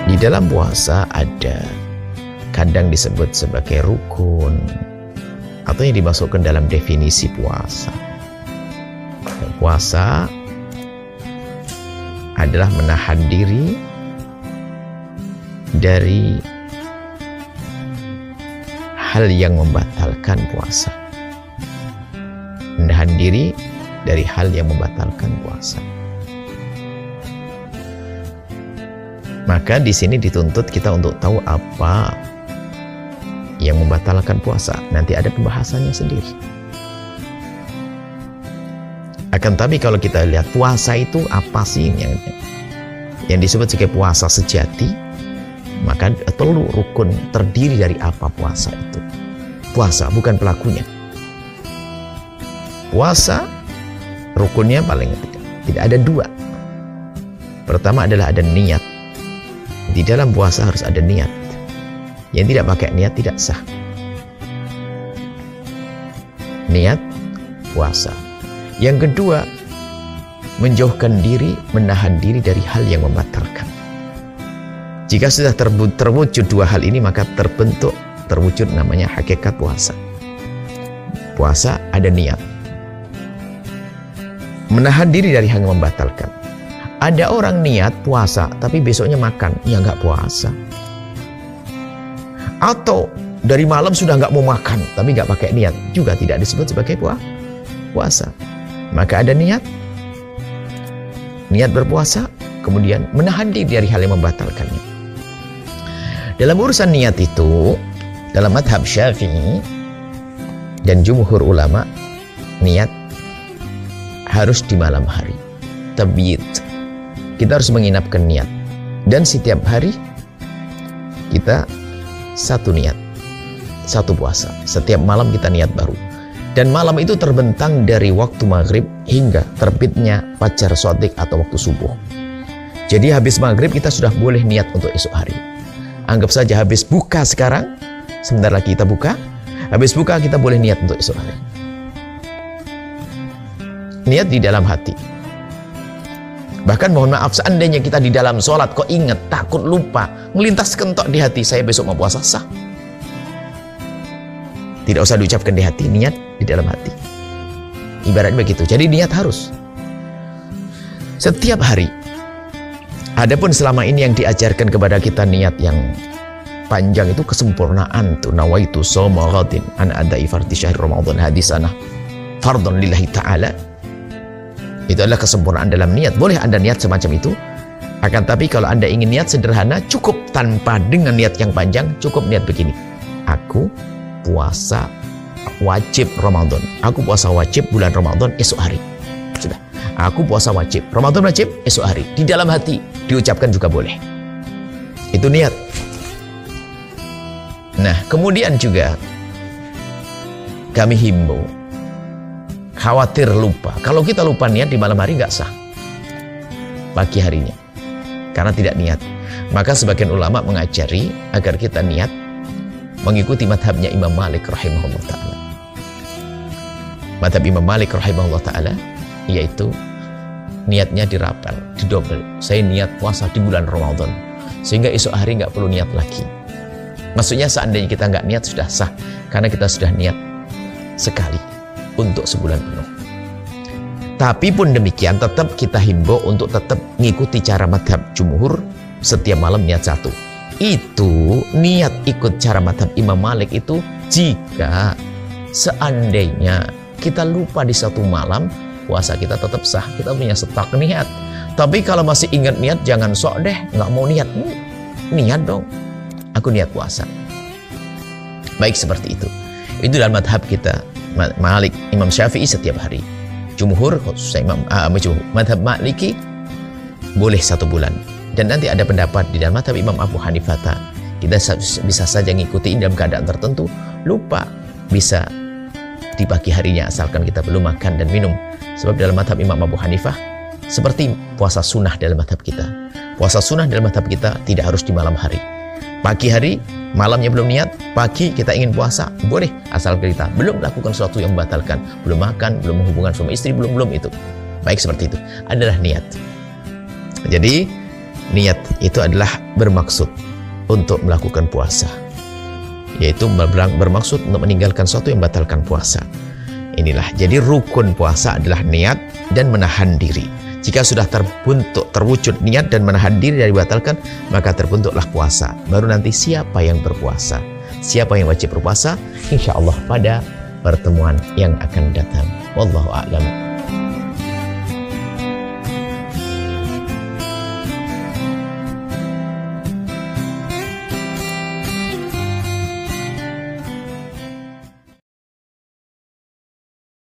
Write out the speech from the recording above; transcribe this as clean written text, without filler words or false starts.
Di dalam puasa ada kadang disebut sebagai rukun atau yang dimasukkan dalam definisi puasa. Puasa adalah menahan diri dari hal yang membatalkan puasa. Menahan diri dari hal yang membatalkan puasa. Maka di sini dituntut kita untuk tahu apa yang membatalkan puasa. Nanti ada pembahasannya sendiri. Akan tapi kalau kita lihat puasa itu apa sih yang disebut sebagai puasa sejati, maka perlu rukun terdiri dari apa puasa itu. Puasa bukan pelakunya. Puasa rukunnya paling tidak ada dua. Pertama adalah ada niat. Di dalam puasa harus ada niat. Yang tidak pakai niat tidak sah. Niat puasa. Yang kedua, menjauhkan diri, menahan diri dari hal yang membatalkan. Jika sudah terwujud dua hal ini, maka terwujud namanya hakikat puasa. Puasa ada niat. Menahan diri dari hal yang membatalkan. Ada orang niat puasa, tapi besoknya makan, ya nggak puasa. Atau dari malam sudah nggak mau makan, tapi nggak pakai niat, juga tidak disebut sebagai puasa. Maka ada niat berpuasa, kemudian menahan diri dari hal yang membatalkannya. Dalam urusan niat itu, dalam madhab Syafi'i dan jumhur ulama, niat harus di malam hari. Tabyid. Kita harus menginapkan niat. Dan setiap hari kita satu niat, satu puasa. Setiap malam kita niat baru. Dan malam itu terbentang dari waktu maghrib hingga terbitnya fajar shadiq atau waktu subuh. Jadi habis maghrib kita sudah boleh niat untuk esok hari. Anggap saja habis buka sekarang, sebentar lagi kita buka. Habis buka kita boleh niat untuk esok hari. Niat di dalam hati. Bahkan mohon maaf, seandainya kita di dalam sholat kok ingat, takut lupa, melintas kentok di hati, saya besok mau puasa, sah. Tidak usah diucapkan di hati, niat di dalam hati. Ibaratnya begitu. Jadi niat harus setiap hari. Adapun selama ini yang diajarkan kepada kita niat yang panjang itu kesempurnaan tuh. Nawaitu shauma ghadin an adai fardhi syahr Ramadan hadisana fardhon lillahi ta'ala. Itu adalah kesempurnaan dalam niat. Boleh Anda niat semacam itu. Akan tapi kalau Anda ingin niat sederhana, cukup tanpa dengan niat yang panjang, cukup niat begini. Aku puasa wajib Ramadan. Aku puasa wajib bulan Ramadan esok hari. Sudah. Aku puasa wajib Ramadan wajib esok hari. Di dalam hati diucapkan juga boleh. Itu niat. Nah, kemudian juga kami himbau, khawatir lupa. Kalau kita lupa niat di malam hari nggak sah. Pagi harinya. Karena tidak niat. Maka sebagian ulama mengajari agar kita niat mengikuti madhabnya Imam Malik rahimahullah ta'ala. Madhab Imam Malik rahimahullah ta'ala yaitu niatnya dirapel, didobel. Saya niat puasa di bulan Ramadan, sehingga esok hari nggak perlu niat lagi. Maksudnya seandainya kita nggak niat sudah sah, karena kita sudah niat sekali untuk sebulan penuh. Tapi pun demikian tetap kita himbau untuk tetap mengikuti cara madhab jumhur, setiap malam niat satu. Itu niat ikut cara madhab Imam Malik itu jika seandainya kita lupa di satu malam, puasa kita tetap sah, kita punya stok niat. Tapi kalau masih ingat niat, jangan sok deh nggak mau niat. Niat dong, aku niat puasa. Baik, seperti itu. Itu dalam madhab kita Malik, Imam Syafi'i setiap hari. Jumhur khususnya madhab Maliki boleh satu bulan. Dan nanti ada pendapat di dalam madhab Imam Abu Hanifah, kita bisa saja ngikuti dalam keadaan tertentu, lupa bisa di pagi harinya asalkan kita belum makan dan minum. Sebab dalam madhab Imam Abu Hanifah seperti puasa sunnah dalam madhab kita. Puasa sunnah dalam madhab kita tidak harus di malam hari. Pagi hari, malamnya belum niat, pagi kita ingin puasa, boleh asal kita belum lakukan sesuatu yang membatalkan, belum makan, belum menghubungkan suami istri, belum itu. Baik, seperti itu adalah niat. Jadi Niat itu adalah bermaksud untuk melakukan puasa, yaitu bermaksud untuk meninggalkan sesuatu yang membatalkan puasa. Inilah, jadi rukun puasa adalah niat dan menahan diri. Jika sudah terwujud niat dan menahan diri dari batalkan, maka terbentuklah puasa. Baru nanti siapa yang berpuasa, siapa yang wajib berpuasa, insya Allah pada pertemuan yang akan datang. Wallahu a'lam.